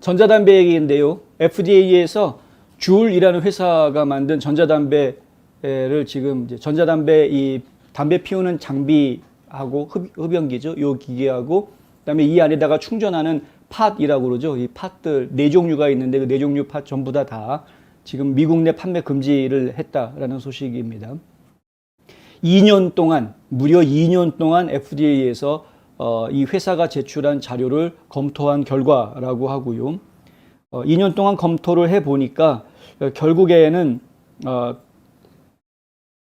전자담배 얘기인데요. FDA에서 주울이라는 회사가 만든 전자담배를 지금 이제 전자담배 이 담배 피우는 장비하고 흡연기죠. 요 기계하고 그다음에 이 안에다가 충전하는 팟이라고 그러죠. 이 팟들 네 종류가 있는데 그 네 종류 팟 전부 다 지금 미국 내 판매 금지를 했다라는 소식입니다. 2년 동안 무려 2년 동안 FDA에서 이 회사가 제출한 자료를 검토한 결과라고 하고요. 2년 동안 검토를 해 보니까 결국에는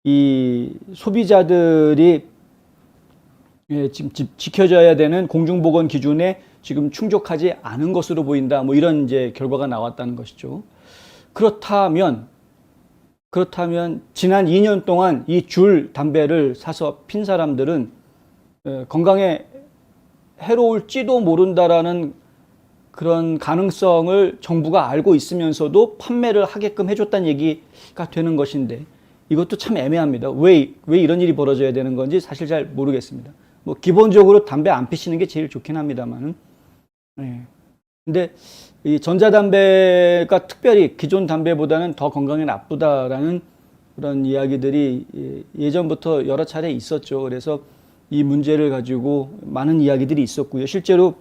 이 소비자들이 지금 지켜져야 되는 공중보건 기준에 지금 충족하지 않은 것으로 보인다. 뭐 이런 이제 결과가 나왔다는 것이죠. 그렇다면 지난 2년 동안 이 줄 담배를 사서 핀 사람들은 건강에 해로울지도 모른다라는 그런 가능성을 정부가 알고 있으면서도 판매를 하게끔 해줬다는 얘기가 되는 것인데 이것도 참 애매합니다. 왜 이런 일이 벌어져야 되는 건지 사실 잘 모르겠습니다. 뭐 기본적으로 담배 안 피시는 게 제일 좋긴 합니다만은. 근데 이 전자담배가 특별히 기존 담배보다는 더 건강에 나쁘다라는 그런 이야기들이 예전부터 여러 차례 있었죠. 그래서 이 문제를 가지고 많은 이야기들이 있었고요. 실제로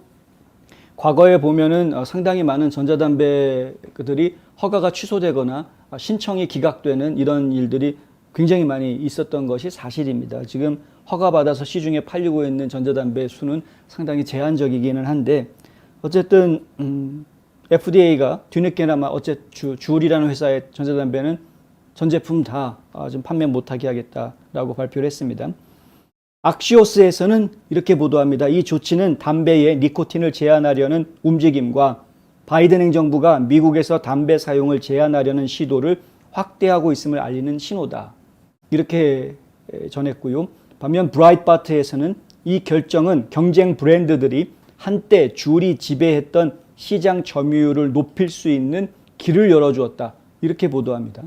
과거에 보면은 상당히 많은 전자담배들이 허가가 취소되거나 신청이 기각되는 이런 일들이 굉장히 많이 있었던 것이 사실입니다. 지금 허가받아서 시중에 팔리고 있는 전자담배 수는 상당히 제한적이기는 한데 어쨌든 FDA가 뒤늦게나마 주울이라는 회사의 전자담배는 전 제품 다 좀 판매 못하게 하겠다라고 발표를 했습니다. 악시오스에서는 이렇게 보도합니다. 이 조치는 담배에 니코틴을 제한하려는 움직임과 바이든 행정부가 미국에서 담배 사용을 제한하려는 시도를 확대하고 있음을 알리는 신호다. 이렇게 전했고요. 반면 브라이트바트에서는 이 결정은 경쟁 브랜드들이 한때 주울이 지배했던 시장 점유율을 높일 수 있는 길을 열어주었다. 이렇게 보도합니다.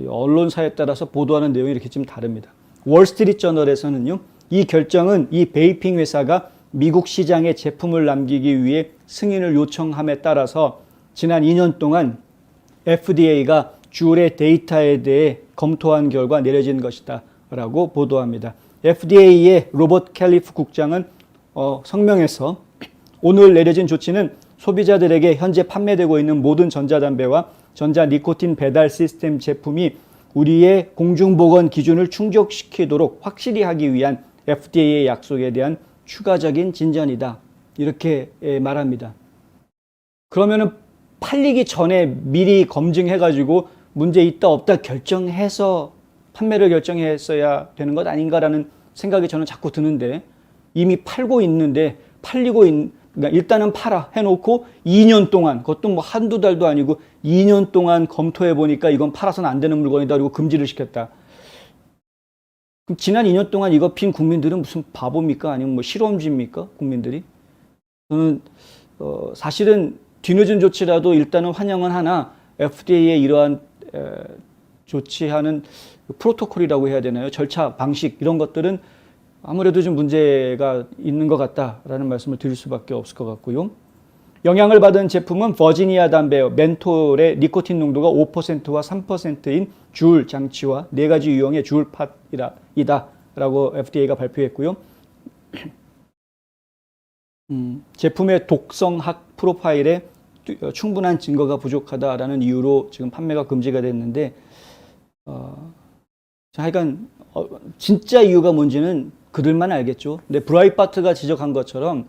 언론사에 따라서 보도하는 내용이 이렇게 좀 다릅니다. 월스트리트 저널에서는요. 이 결정은 이 베이핑 회사가 미국 시장에 제품을 남기기 위해 승인을 요청함에 따라서 지난 2년 동안 FDA가 주울의 데이터에 대해 검토한 결과 내려진 것이다 라고 보도합니다. FDA의 로버트 캘리프 국장은 성명에서 오늘 내려진 조치는 소비자들에게 현재 판매되고 있는 모든 전자담배와 전자 니코틴 배달 시스템 제품이 우리의 공중보건 기준을 충족시키도록 확실히 하기 위한 FDA의 약속에 대한 추가적인 진전이다. 이렇게 말합니다. 그러면은 팔리기 전에 미리 검증해가지고 문제 있다 없다 결정해서 판매를 결정했어야 되는 것 아닌가라는 생각이 저는 자꾸 드는데 이미 팔고 있는데 그러니까 일단은 팔아 해놓고 2년 동안 그것도 뭐 한두 달도 아니고 2년 동안 검토해 보니까 이건 팔아서는 안 되는 물건이다 그리고 금지를 시켰다. 그럼 지난 2년 동안 이거 핀 국민들은 무슨 바보입니까? 아니면 뭐 실험쥐입니까? 국민들이? 저는 사실은 뒤늦은 조치라도 일단은 환영은 하나 FDA의 이러한 조치하는 프로토콜이라고 해야 되나요? 절차, 방식 이런 것들은 아무래도 좀 문제가 있는 것 같다라는 말씀을 드릴 수밖에 없을 것 같고요. 영향을 받은 제품은 버지니아 담배 멘톨의 니코틴 농도가 5%와 3%인 주울 장치와 4가지 유형의 주울 팟이다라고 FDA가 발표했고요. 제품의 독성학 프로파일에 충분한 증거가 부족하다라는 이유로 지금 판매가 금지가 됐는데 하여간 진짜 이유가 뭔지는 그들만 알겠죠. 근데 브라이트바트가 지적한 것처럼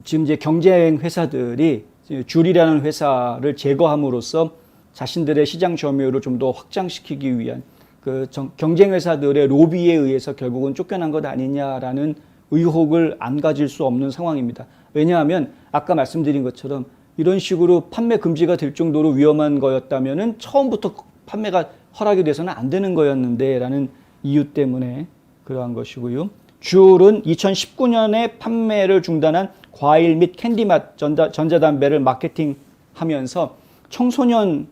지금 이제 경쟁 회사들이 줄이라는 회사를 제거함으로써 자신들의 시장 점유율을 좀 더 확장시키기 위한 그 경쟁 회사들의 로비에 의해서 결국은 쫓겨난 것 아니냐라는 의혹을 안 가질 수 없는 상황입니다. 왜냐하면 아까 말씀드린 것처럼 이런 식으로 판매 금지가 될 정도로 위험한 거였다면은 처음부터 판매가 허락이 돼서는 안 되는 거였는데 라는 이유 때문에 그러한 것이고요. 주울은 2019년에 판매를 중단한 과일 및 캔디맛 전자담배를 마케팅하면서 청소년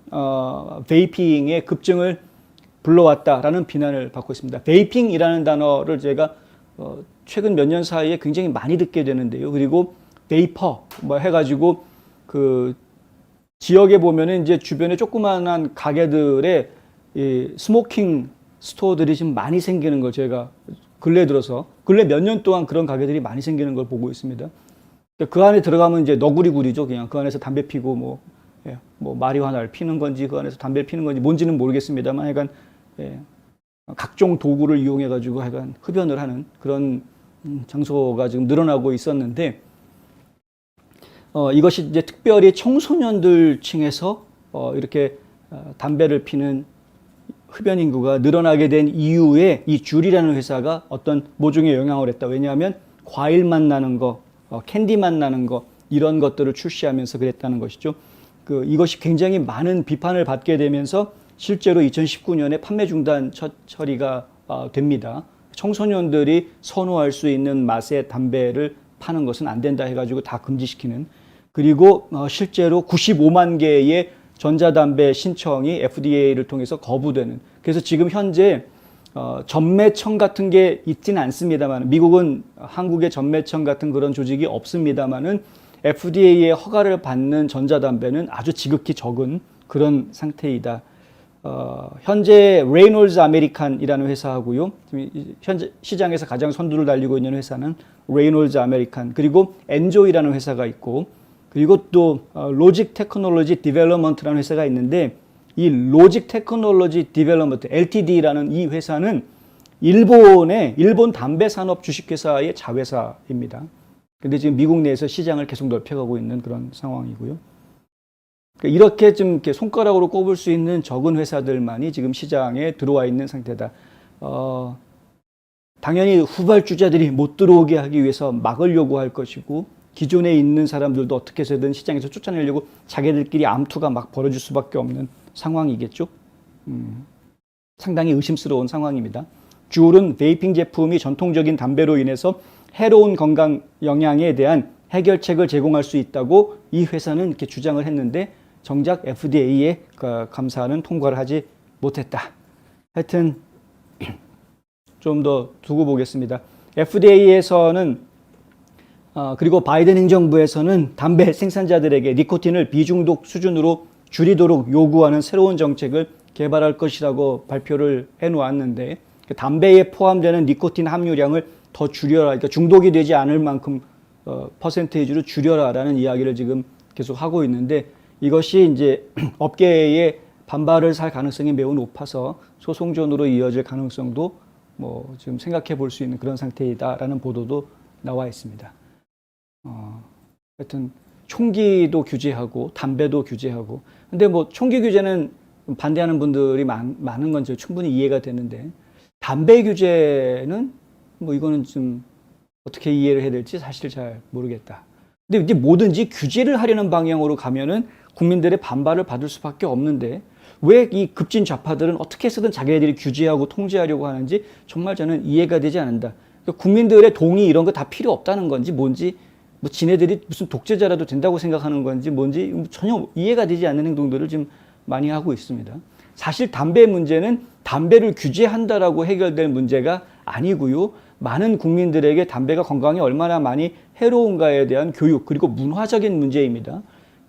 베이핑의 급증을 불러왔다라는 비난을 받고 있습니다. 베이핑이라는 단어를 제가 최근 몇 년 사이에 굉장히 많이 듣게 되는데요. 그리고 베이퍼 뭐 해가지고 그 지역에 보면은 이제 주변에 조그마한 가게들의 이 스모킹 스토어들이 지금 많이 생기는 걸 제가 근래 몇 년 동안 그런 가게들이 많이 생기는 걸 보고 있습니다. 그 안에 들어가면 이제 너구리굴이죠. 그냥 그 안에서 담배 피고 뭐 마리화나를 피는 건지 그 안에서 담배를 피는 건지 뭔지는 모르겠습니다만 하여간 각종 도구를 이용해 가지고 하여간 흡연을 하는 그런 장소가 지금 늘어나고 있었는데 이것이 이제 특별히 청소년들 층에서 이렇게 담배를 피는 흡연 인구가 늘어나게 된 이유에 이 줄이라는 회사가 어떤 모종의 영향을 했다. 왜냐하면 과일 맛 나는 거, 캔디 맛 나는 거 이런 것들을 출시하면서 그랬다는 것이죠. 이것이 굉장히 많은 비판을 받게 되면서 실제로 2019년에 판매 중단 처리가 됩니다. 청소년들이 선호할 수 있는 맛의 담배를 파는 것은 안 된다 해가지고 다 금지시키는. 그리고 실제로 95만 개의 전자담배 신청이 FDA를 통해서 거부되는. 그래서 지금 현재 전매청 같은 게 있지는 않습니다만, 미국은 한국의 전매청 같은 그런 조직이 없습니다만은 FDA의 허가를 받는 전자담배는 아주 지극히 적은 그런 상태이다. 현재 레이놀즈 아메리칸이라는 회사하고요. 현재 시장에서 가장 선두를 달리고 있는 회사는 레이놀즈 아메리칸, 그리고 엔조이라는 회사가 있고, 그리고 또 로직 테크놀로지 디벨롭먼트라는 회사가 있는데, 이 로직 테크놀로지 디벨롭먼트 LTD라는 이 회사는 일본 담배 산업 주식회사의 자회사입니다. 근데 지금 미국 내에서 시장을 계속 넓혀가고 있는 그런 상황이고요. 이렇게 좀 이렇게 손가락으로 꼽을 수 있는 적은 회사들만이 지금 시장에 들어와 있는 상태다. 당연히 후발주자들이 못 들어오게 하기 위해서 막으려고 할 것이고, 기존에 있는 사람들도 어떻게 해서든 시장에서 쫓아내려고 자기들끼리 암투가 막 벌어질 수밖에 없는 상황이겠죠. 상당히 의심스러운 상황입니다. 주울은 베이핑 제품이 전통적인 담배로 인해서 해로운 건강 영향에 대한 해결책을 제공할 수 있다고 이 회사는 이렇게 주장을 했는데, 정작 FDA의 감사는 통과를 하지 못했다. 하여튼 좀 더 두고 보겠습니다. FDA에서는 그리고 바이든 행정부에서는 담배 생산자들에게 니코틴을 비중독 수준으로 줄이도록 요구하는 새로운 정책을 개발할 것이라고 발표를 해놓았는데, 담배에 포함되는 니코틴 함유량을 더 줄여라, 그러니까 중독이 되지 않을 만큼 퍼센테이지로 줄여라라는 이야기를 지금 계속 하고 있는데, 이것이 이제 업계의 반발을 살 가능성이 매우 높아서 소송전으로 이어질 가능성도 뭐 지금 생각해 볼 수 있는 그런 상태이다라는 보도도 나와 있습니다. 하여튼 총기도 규제하고 담배도 규제하고, 근데 뭐 총기 규제는 반대하는 분들이 많은 건 충분히 이해가 되는데, 담배 규제는 뭐 이거는 좀 어떻게 이해를 해야 될지 사실 잘 모르겠다. 근데 이제 뭐든지 규제를 하려는 방향으로 가면은 국민들의 반발을 받을 수밖에 없는데, 왜 이 급진 좌파들은 어떻게 해서든 자기네들이 규제하고 통제하려고 하는지 정말 저는 이해가 되지 않는다. 그러니까 국민들의 동의 이런 거 다 필요 없다는 건지 뭔지, 뭐 지네들이 무슨 독재자라도 된다고 생각하는 건지 뭔지 전혀 이해가 되지 않는 행동들을 지금 많이 하고 있습니다. 사실 담배 문제는 담배를 규제한다라고 해결될 문제가 아니고요. 많은 국민들에게 담배가 건강에 얼마나 많이 해로운가에 대한 교육, 그리고 문화적인 문제입니다.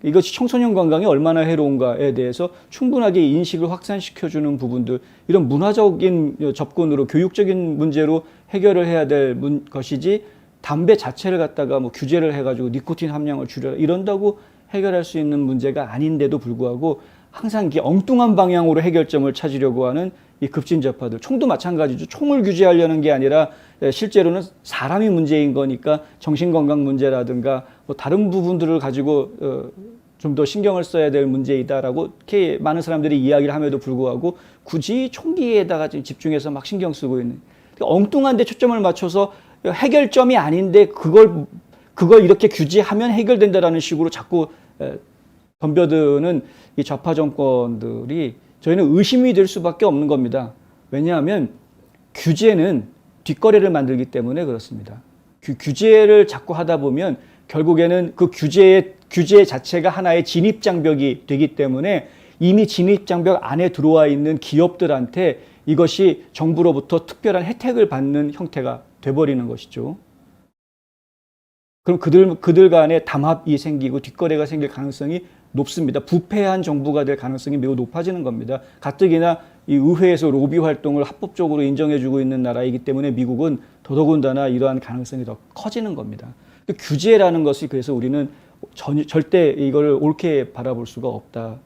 이것이 청소년 건강에 얼마나 해로운가에 대해서 충분하게 인식을 확산시켜주는 부분들, 이런 문화적인 접근으로 교육적인 문제로 해결을 해야 될 것이지, 담배 자체를 갖다가 뭐 규제를 해가지고 니코틴 함량을 줄여라 이런다고 해결할 수 있는 문제가 아닌데도 불구하고 항상 이게 엉뚱한 방향으로 해결점을 찾으려고 하는 이 급진좌파들. 총도 마찬가지죠. 총을 규제하려는 게 아니라 실제로는 사람이 문제인 거니까 정신건강 문제라든가 뭐 다른 부분들을 가지고 좀 더 신경을 써야 될 문제이다라고 이렇게 많은 사람들이 이야기를 함에도 불구하고 굳이 총기에다가 집중해서 막 신경 쓰고 있는, 엉뚱한 데 초점을 맞춰서 해결점이 아닌데 그걸 이렇게 규제하면 해결된다라는 식으로 자꾸 덤벼드는 이 좌파 정권들이 저희는 의심이 될 수밖에 없는 겁니다. 왜냐하면 규제는 뒷거래를 만들기 때문에 그렇습니다. 규제를 자꾸 하다 보면 결국에는 그 규제 자체가 하나의 진입장벽이 되기 때문에 이미 진입장벽 안에 들어와 있는 기업들한테 이것이 정부로부터 특별한 혜택을 받는 형태가 돼버리는 것이죠. 그럼 그들 간에 담합이 생기고 뒷거래가 생길 가능성이 높습니다. 부패한 정부가 될 가능성이 매우 높아지는 겁니다. 가뜩이나 이 의회에서 로비 활동을 합법적으로 인정해주고 있는 나라이기 때문에 미국은 더더군다나 이러한 가능성이 더 커지는 겁니다. 규제라는 것이 그래서 우리는 절대 이걸 옳게 바라볼 수가 없다.